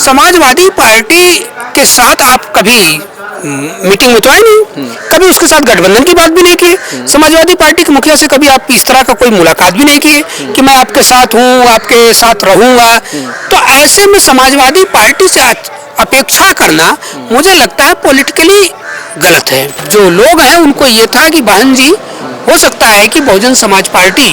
Samajwadi party के साथ आप कभी मीटिंग में तो आए नहीं, कभी उसके साथ गठबंधन की बात भी नहीं की, समाजवादी पार्टी के मुखिया से कभी आप इस तरह का कोई मुलाकात भी नहीं की कि मैं आपके साथ हूँ, आपके साथ रहूंगा। तो ऐसे में समाजवादी पार्टी से अपेक्षा करना मुझे लगता है पॉलिटिकली गलत है। जो लोग हैं उनको ये था कि बहन जी हो सकता है कि बहुजन समाज पार्टी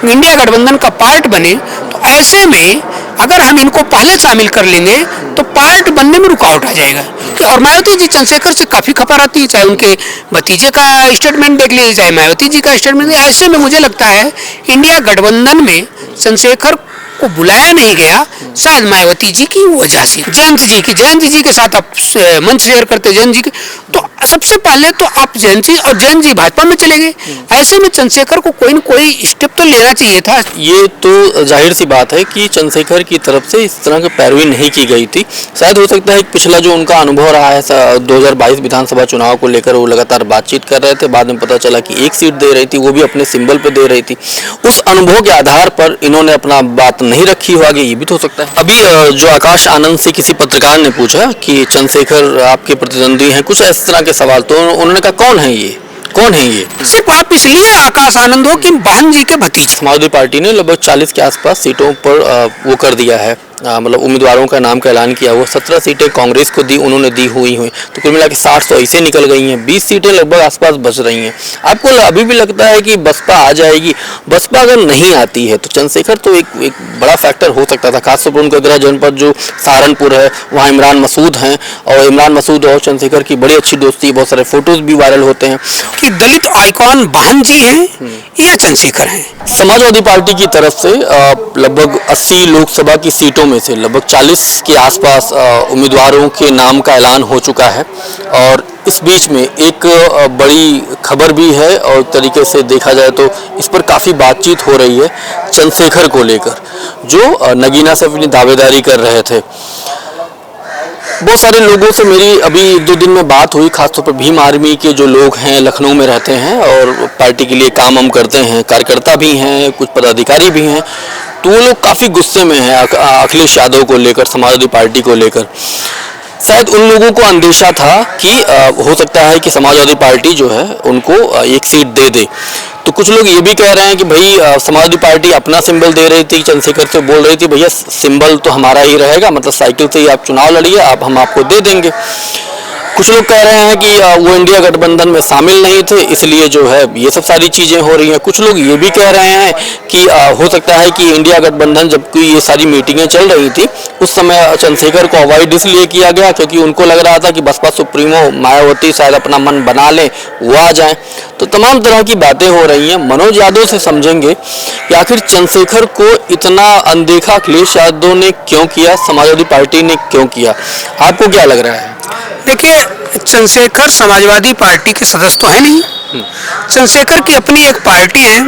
इंडिया गठबंधन का पार्ट बने, तो ऐसे में अगर हम इनको पहले शामिल कर लेंगे तो पार्ट बनने में रुकावट आ जाएगा। और मायावती जी चंद्रशेखर से काफी खपा रहती है, चाहे उनके भतीजे का स्टेटमेंट देख लीजिए, चाहे मायावती जी का स्टेटमेंट। ऐसे में मुझे लगता है इंडिया गठबंधन में चंद्रशेखर को बुलाया नहीं गया, शायद मायावती जी की वजह से। जयंत जी के साथ आप मंच शेयर करते, जयंत जी के, तो सबसे पहले तो आप जयंत जी, और जयंत जी भाजपा में चले गए। ऐसे में चंद्रशेखर को कोई न कोई स्टेप तो लेना चाहिए था। ये तो जाहिर सी बात है कि चंद्रशेखर की तरफ से इस तरह की पैरवी नहीं की गई थी। शायद हो सकता है कि पिछला जो उनका अनुभव रहा है 2022 विधानसभा चुनाव को लेकर, वो लगातार बातचीत कर रहे थे, बाद में पता चला कि एक सीट दे रही थी, वो भी अपने सिंबल पे दे रही थी। उस अनुभव के आधार पर इन्होंने अपना बात नहीं रखी हो आगे, ये भी तो हो सकता है। अभी जो आकाश आनंद से किसी पत्रकार ने पूछा कि चंद्रशेखर आपके प्रतिद्वंदी हैं, कुछ इस तरह के सवाल, तो उन्होंने कहा कौन है ये? सिर्फ आप इसलिए आकाश आनंद हो कि बहन जी के भतीजे। समाजवादी पार्टी ने लगभग 40 के आसपास सीटों पर वो कर दिया है, मतलब उम्मीदवारों का नाम का ऐलान किया हुआ। 17 सीटें कांग्रेस को दी, उन्होंने दी हुई तो कुल मिला के 60 तो ऐसे निकल गई हैं, 20 सीटें लगभग आसपास बच रही हैं। आपको अभी भी लगता है कि बसपा आ जाएगी? बसपा अगर नहीं आती है तो चंद्रशेखर तो एक बड़ा फैक्टर हो सकता था, खासतौर पर उनका गृह जनपद जो सहारनपुर है, वहाँ इमरान मसूद हैं, और इमरान मसूद और चंद्रशेखर की बड़ी अच्छी दोस्ती, बहुत सारे फोटोज भी वायरल होते हैं। कि दलित आइकॉन बहन जी हैं या चंद्रशेखर हैं? समाजवादी पार्टी की तरफ से लगभग 80 लोकसभा की सीटों में से लगभग 40 के आसपास उम्मीदवारों के नाम का ऐलान हो चुका है। और इस बीच में एक बड़ी खबर भी है, और तरीके से देखा जाए तो इस पर काफ़ी बातचीत हो रही है चंद्रशेखर को लेकर, जो नगीना से अपनी दावेदारी कर रहे थे। बहुत सारे लोगों से मेरी अभी 1-2 दिन में बात हुई, खासतौर पर भीम आर्मी के जो लोग हैं, लखनऊ में रहते हैं और पार्टी के लिए काम करते हैं, कार्यकर्ता भी हैं, कुछ पदाधिकारी भी हैं, तो वो लोग काफ़ी गुस्से में हैं अखिलेश यादव को लेकर, समाजवादी पार्टी को लेकर। शायद उन लोगों को अंदेशा था कि हो सकता है कि समाजवादी पार्टी जो है उनको एक सीट दे दे। तो कुछ लोग ये भी कह रहे हैं कि भाई समाजवादी पार्टी अपना सिंबल दे रही थी, चंद्रशेखर से बोल रही थी भैया सिंबल तो हमारा ही रहेगा, मतलब साइकिल से ही आप चुनाव लड़िए, हम आपको दे देंगे। कुछ लोग कह रहे हैं कि वो इंडिया गठबंधन में शामिल नहीं थे, इसलिए जो है ये सब सारी चीज़ें हो रही हैं। कुछ लोग ये भी कह रहे हैं कि हो सकता है कि इंडिया गठबंधन जबकि ये सारी मीटिंगें चल रही थी, उस समय चंद्रशेखर को अवॉइड इसलिए किया गया क्योंकि उनको लग रहा था कि बसपा सुप्रीमो मायावती शायद अपना मन बना लें, वो आ जाएं। तो तमाम तरह की बातें हो रही हैं। मनोज यादव से समझेंगे कि आखिर चंद्रशेखर को इतना अनदेखा अखिलेश यादव ने क्यों किया, समाजवादी पार्टी ने क्यों किया, आपको क्या लग रहा है? देखिए, चंद्रशेखर समाजवादी पार्टी के सदस्य तो है नहीं। चंद्रशेखर की अपनी एक पार्टी है,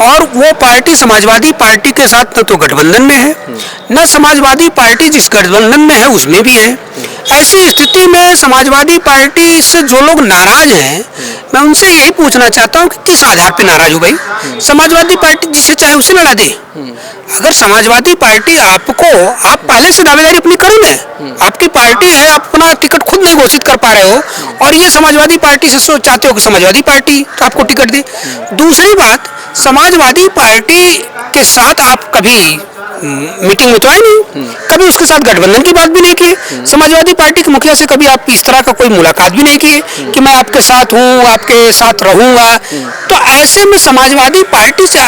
और वो पार्टी समाजवादी पार्टी के साथ न तो गठबंधन में है, न समाजवादी पार्टी जिस गठबंधन में है उसमें भी है। ऐसी स्थिति में समाजवादी पार्टी से जो लोग नाराज हैं, मैं उनसे यही पूछना चाहता हूँ कि किस आधार पे नाराज हो भाई? समाजवादी पार्टी जिसे चाहे उसे लड़ा दे। अगर समाजवादी पार्टी आपको, आप पहले से दावेदारी अपनी करो ना, आपकी पार्टी है, आप अपना टिकट खुद नहीं घोषित कर पा रहे हो, और ये समाजवादी पार्टी से चाहते हो कि समाजवादी पार्टी तो आपको टिकट दे। दूसरी बात, समाजवादी पार्टी के साथ आप कभी मीटिंग में तो आए नहीं, कभी उसके साथ गठबंधन की बात भी नहीं की, समाजवादी पार्टी के मुखिया से कभी आप इस तरह का कोई मुलाकात भी नहीं की कि मैं आपके साथ हूँ, आपके साथ रहूंगा। तो ऐसे में समाजवादी पार्टी से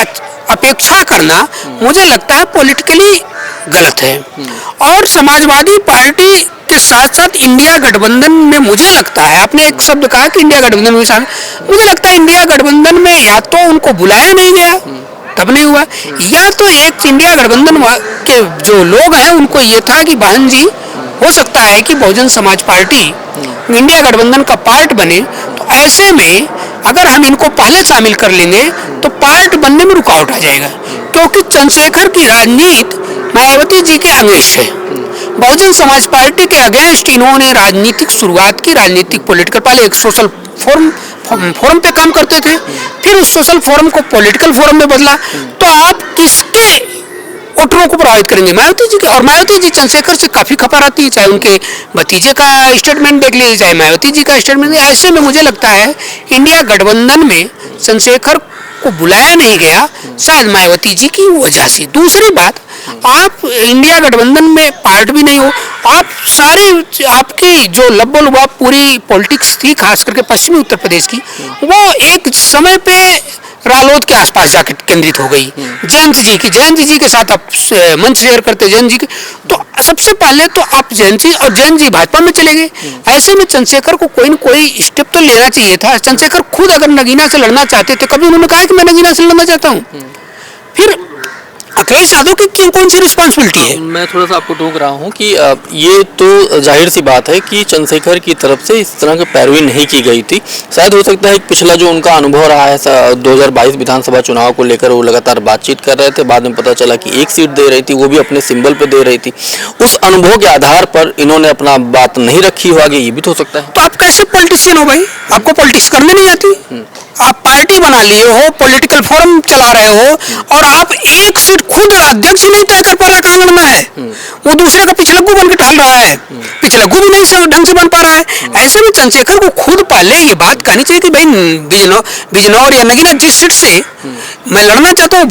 अपेक्षा करना मुझे लगता है पॉलिटिकली गलत है। और समाजवादी पार्टी के साथ साथ इंडिया गठबंधन में मुझे लगता है, आपने एक शब्द कहा कि इंडिया गठबंधन में शामिल, मुझे लगता है इंडिया गठबंधन में या तो उनको बुलाया नहीं गया तब नहीं हुआ, या तो एक इंडिया गठबंधन के जो लोग हैं उनको ये था कि बहन जी हो सकता है कि बहुजन समाज पार्टी इंडिया गठबंधन का पार्ट बने, तो ऐसे में अगर हम इनको पहले शामिल कर लेंगे तो पार्ट बनने में रुकावट आ जाएगा। क्योंकि चंद्रशेखर की राजनीति मायावती जी के अगेंस्ट है, बहुजन समाज पार्टी के अगेंस्ट इन्होंने राजनीतिक शुरुआत की, राजनीतिक पॉलिटिकल, पहले एक सोशल फोरम पे काम करते थे, फिर उस सोशल फोरम को पॉलिटिकल फोरम में बदला। तो आप किसके वोटरों को प्रभावित करेंगे मायावती जी के। और मायावती जी चंद्रशेखर से काफी खपा रहती है, चाहे उनके भतीजे का स्टेटमेंट देख लीजिए, चाहे मायावती जी का स्टेटमेंट। ऐसे में मुझे लगता है इंडिया गठबंधन में चंद्रशेखर को बुलाया नहीं गया, शायद मायावती जी की वजह से। दूसरी बात, आप इंडिया गठबंधन में पार्ट भी नहीं हो, आप सारे आपकी जो लब्बो-लुबाब पूरी पॉलिटिक्स थी, खास करके पश्चिमी उत्तर प्रदेश की, वो एक समय पे रालोद के आसपास जाकर केंद्रित हो गई। जयंत जी के साथ आप मंच शेयर करते, जयंत जी के, तो सबसे पहले तो आप जयंत जी, और जयंत जी भाजपा में चले गए। ऐसे में चंद्रशेखर को कोई न कोई स्टेप तो लेना चाहिए था। चंद्रशेखर खुद अगर नगीना से लड़ना चाहते थे, कभी उन्होंने कहा कि मैं नगीना से लड़ना चाहता हूँ। फिर अखिलेश यादव की कौन सी रिस्पॉन्सिबिलिटी है? मैं थोड़ा सा आपको टोक रहा हूँ कि ये तो जाहिर सी बात है कि चंद्रशेखर की तरफ से इस तरह की पैरवी नहीं की गई थी। शायद हो सकता है कि पिछला जो उनका अनुभव रहा है 2022 विधानसभा चुनाव को लेकर, वो लगातार बातचीत कर रहे थे, बाद में पता चला कि एक सीट दे रही थी, वो भी अपने सिंबल पे दे रही थी। उस अनुभव के आधार पर इन्होंने अपना बात नहीं रखी हो आगे, ये भी तो हो सकता है। तो आप कैसे पॉलिटिशियन हो भाई? आपको पॉलिटिक्स करने नहीं आती? आप पार्टी बना लिए हो, पॉलिटिकल फोरम चला रहे हो, और आप एक सीट खुद अध्यक्ष ही नहीं तय कर पा रहा कहाँ लड़ना है, वो दूसरे का पिछलग्गू बन के टहल रहा है, पिछलग्गू भी नहीं ढंग से बन पा रहा है। ऐसे में चंद्रशेखर को खुद पहले ये बात कहनी चाहिए कि भाई बिजनौर या नगीना जिस सीट से मैं लड़ना चाहता हूँ,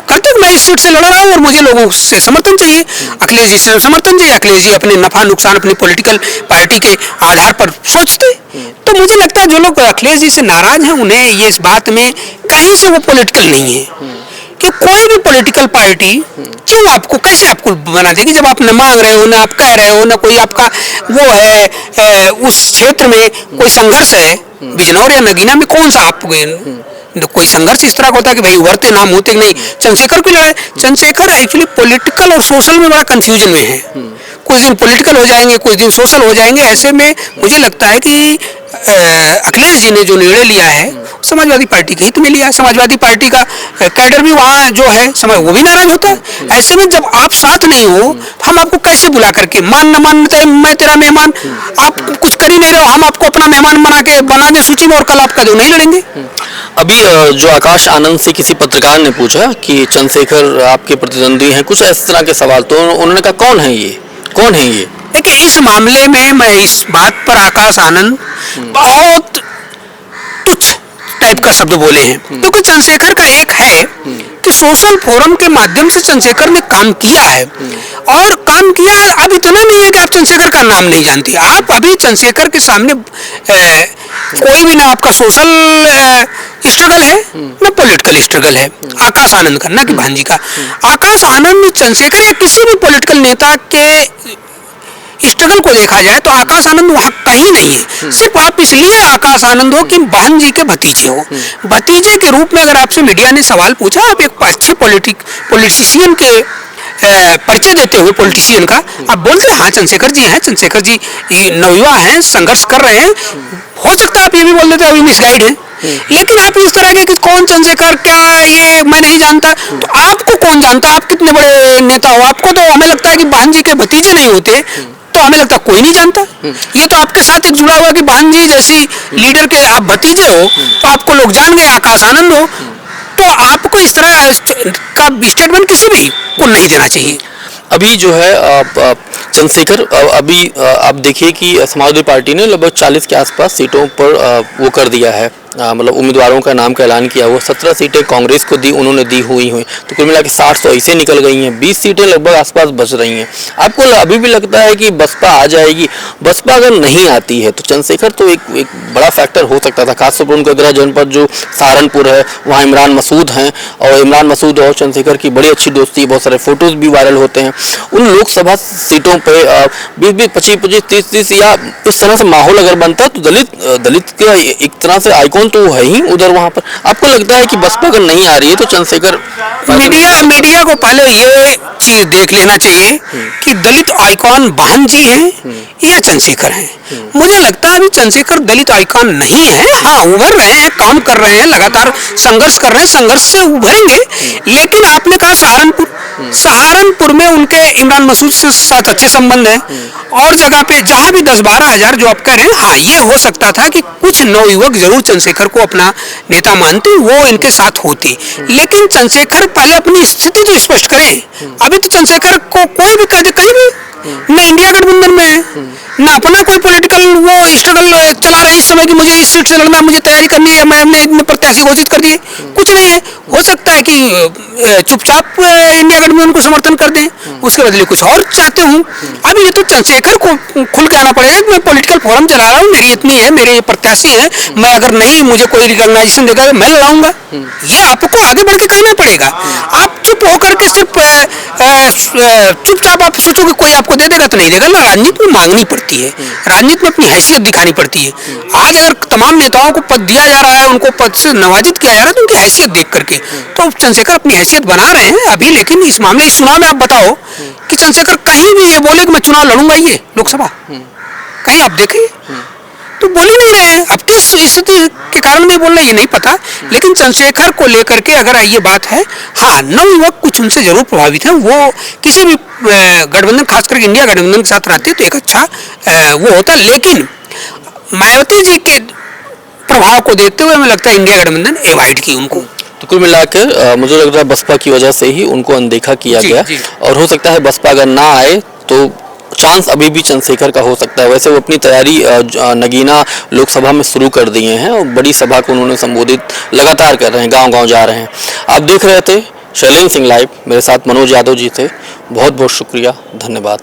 कल तक मैं इस सीट से लड़ रहा हूँ और मुझे लोगों से समर्थन चाहिए, अखिलेश जी से समर्थन चाहिए। अखिलेश जी अपने नफा नुकसान अपनी पॉलिटिकल पार्टी के आधार पर सोचते। तो मुझे लगता है जो लोग अखिलेश जी से नाराज हैं, उन्हें ये इस बात में कहीं से वो पॉलिटिकल नहीं है कि कोई भी पॉलिटिकल पार्टी क्यों आपको कैसे आपको बना देगी जब आप न मांग रहे हो, न आप कह रहे हो, न कोई आपका वो है उस क्षेत्र में कोई संघर्ष है। बिजनौर या नगीना में कौन सा आप कोई संघर्ष इस तरह का होता है कि भाई उभरते नाम होते नहीं। चंद्रशेखर की लड़ाई, चंद्रशेखर एक्चुअली पॉलिटिकल और सोशल में बड़ा कंफ्यूजन में है। कुछ दिन पॉलिटिकल हो जाएंगे, कुछ दिन सोशल हो जाएंगे। ऐसे में मुझे लगता है कि अखिलेश जी ने जो निर्णय लिया है समाजवादी पार्टी के हित में लिया है। समाजवादी पार्टी का कैडर भी वहाँ जो है वो भी नाराज होता है। ऐसे में जब आप साथ नहीं हो, हम आपको कैसे बुला करके मान न मान मैं तेरा मेहमान, आप कुछ कर ही नहीं रहे हो, हम आपको अपना मेहमान बना दे सूची में, और कल आपका जो नहीं लड़ेंगे। अभी जो आकाश आनंद से किसी पत्रकार ने पूछा कि चंद्रशेखर आपके प्रतिद्वंदी हैं, कुछ इस तरह के सवाल, तो उन्होंने कहा कौन है ये? देखिए, इस मामले में मैं इस बात पर आकाश आनंद बहुत तुच्छ टाइप का शब्द बोले हैं, क्योंकि चंद्रशेखर का एक है कि सोशल फोरम के माध्यम से चंद्रशेखर ने काम किया है, और काम किया अब इतना नहीं है कि आप चंद्रशेखर का नाम नहीं जानते। आप अभी चंद्रशेखर के सामने कोई भी ना आपका सोशल स्ट्रगल है ना पॉलिटिकल स्ट्रगल है। आकाश आनंद का ना कि भांजी का, आकाश आनंद चंद्रशेखर या किसी भी पॉलिटिकल नेता के स्ट्रगल को देखा जाए तो आकाश आनंद वहाँ कहीं नहीं है। सिर्फ आप इसलिए आकाश आनंद हो कि बहन जी के भतीजे हो। भतीजे के रूप में अगर आपसे मीडिया ने सवाल पूछा, आप एक अच्छे पॉलिटिशियन के परिचय देते हुए पॉलिटिशियन का आप बोलते हैं हाँ चंद्रशेखर जी हैं, चंद्रशेखर जी नवयुवा हैं, संघर्ष कर रहे हैं। हो सकता है आप ये भी बोल देते अभी मिसगाइड हैं, लेकिन आप इस तरह के कि कौन चंद्रशेखर क्या ये मैं नहीं जानता, तो आपको कौन जानता? आप कितने बड़े नेता हो? आपको तो हमें लगता है कि बहन जी के भतीजे नहीं होते तो हमें लगता है कोई नहीं जानता। ये तो आपके साथ एक जुड़ा हुआ कि बहन जी जैसी लीडर के आप भतीजे हो तो आपको लोग जान गए, आकाश आनंद हो, तो आपको इस तरह का स्टेटमेंट किसी भी को नहीं देना चाहिए। अभी जो है चंद्रशेखर, अभी आप देखिए कि समाजवादी पार्टी ने लगभग 40 के आसपास सीटों पर वो कर दिया है, मतलब उम्मीदवारों का नाम का ऐलान किया हुआ। 17 सीटें कांग्रेस को दी, उन्होंने दी हुई हैं, तो कुल मिला के 60 तो ऐसे निकल गई हैं, 20 सीटें लगभग आसपास बच रही हैं। आपको अभी भी लगता है कि बसपा आ जाएगी? बसपा अगर नहीं आती है तो चंद्रशेखर तो एक बड़ा फैक्टर हो सकता था, खासतौर पर उनका गृह जनपद जो सहारनपुर है, वहाँ इमरान मसूद हैं, और इमरान मसूद और चंद्रशेखर की बड़ी अच्छी दोस्ती, बहुत सारे फोटोज भी वायरल होते हैं। उन लोकसभा सीटों पर 20-20, 25-25, 30-30 या इस तरह से माहौल अगर बनता तो दलित का एक तरह से आइकॉन तो है ही उधर वहां पर। आपको लगता है कि बसपा अगर नहीं आ रही है तो चंद्रशेखर? मीडिया को पहले ये चीज देख लेना चाहिए कि दलित आइकॉन बहन जी हैं या चंद्रशेखर हैं। मुझे लगता है अभी चंद्रशेखर दलित आइकॉन नहीं है। हाँ, उभर रहे हैं, काम कर रहे हैं, लगातार संघर्ष कर रहे हैं, संघर्ष से उभरेंगे। लेकिन आपने कहा सहारनपुर में उनके इमरान मसूद से साथ अच्छे संबंध हैं, और जगह पे जहां भी 10-12 हजार जो आप कह रहे हैं, हाँ ये हो सकता था कि कुछ नवयुवक जरूर चंद्रशेखर चंद्रशेखर को अपना नेता मानते, वो इनके साथ होते। लेकिन चंद्रशेखर पहले अपनी स्थिति तो स्पष्ट करें। अभी तो चंद्रशेखर को कोई भी कह दे कहीं भी, न इंडिया गठबंधन में है, न अपना कोई पॉलिटिकल वो स्ट्रगल चला रहे इस समय कि मुझे इस सीट से लड़ना, मुझे तैयारी करनी है, मैं हमने इतने प्रत्याशी घोषित कर दिए, कुछ नहीं है। हो सकता है कि चुपचाप इंडिया गठबंधन को समर्थन कर दें, उसके बदले कुछ और चाहते हूँ। अभी ये तो चंद्रशेखर को खुल के आना पड़ेगा कि मैं पॉलिटिकल फोरम चला रहा हूँ, मेरी इतनी है, मेरे ये प्रत्याशी है, मैं अगर नहीं मुझे कोई रिकॉग्नाइजेशन देगा तो मैं लड़ाऊंगा। ये आपको आगे बढ़ के कहना पड़ेगा। आप चुप होकर के सिर्फ चुपचाप आप सोचोगे कोई आपको दे देगा तो नहीं देगा ना। राजनीति में मांगनी पड़ती है, राजनीति में अपनी हैसियत दिखानी पड़ती है। आज अगर तमाम नेताओं को पद दिया जा रहा है, उनको पद से नवाजित किया जा रहा है, तो उनकी हैसियत देख करके तो चंद्रशेखर अपनी हैसियत बना रहे हैं अभी। लेकिन इस मामले, इस चुनाव में आप बताओ कि चंद्रशेखर कहीं भी ये बोले कि मैं चुनाव लड़ूंगा ये लोकसभा, कहीं आप देखिए तो बोल ही नहीं रहे हैं। अब किस स्थिति के कारण में बोल रहे ये नहीं पता, लेकिन चंद्रशेखर को लेकर के अगर ये बात है, हाँ नवयुवक कुछ उनसे जरूर प्रभावित है। वो किसी भी गठबंधन, खास करके इंडिया गठबंधन के साथ रहते तो एक अच्छा वो होता। लेकिन मायावती जी के प्रभाव को देखते हुए हमें लगता है इंडिया गठबंधन एवॉइड की उनको। तो कुल मिलाकर मुझे लग रहा है बसपा की वजह से ही उनको अनदेखा किया गया, और हो सकता है बसपा अगर ना आए तो चांस अभी भी चंद्रशेखर का हो सकता है। वैसे वो अपनी तैयारी नगीना लोकसभा में शुरू कर दिए हैं और बड़ी सभा को उन्होंने संबोधित लगातार कर रहे हैं, गांव-गांव जा रहे हैं। आप देख रहे थे शैलेंद्र सिंह लाइव, मेरे साथ मनोज यादव जी थे। बहुत बहुत शुक्रिया, धन्यवाद।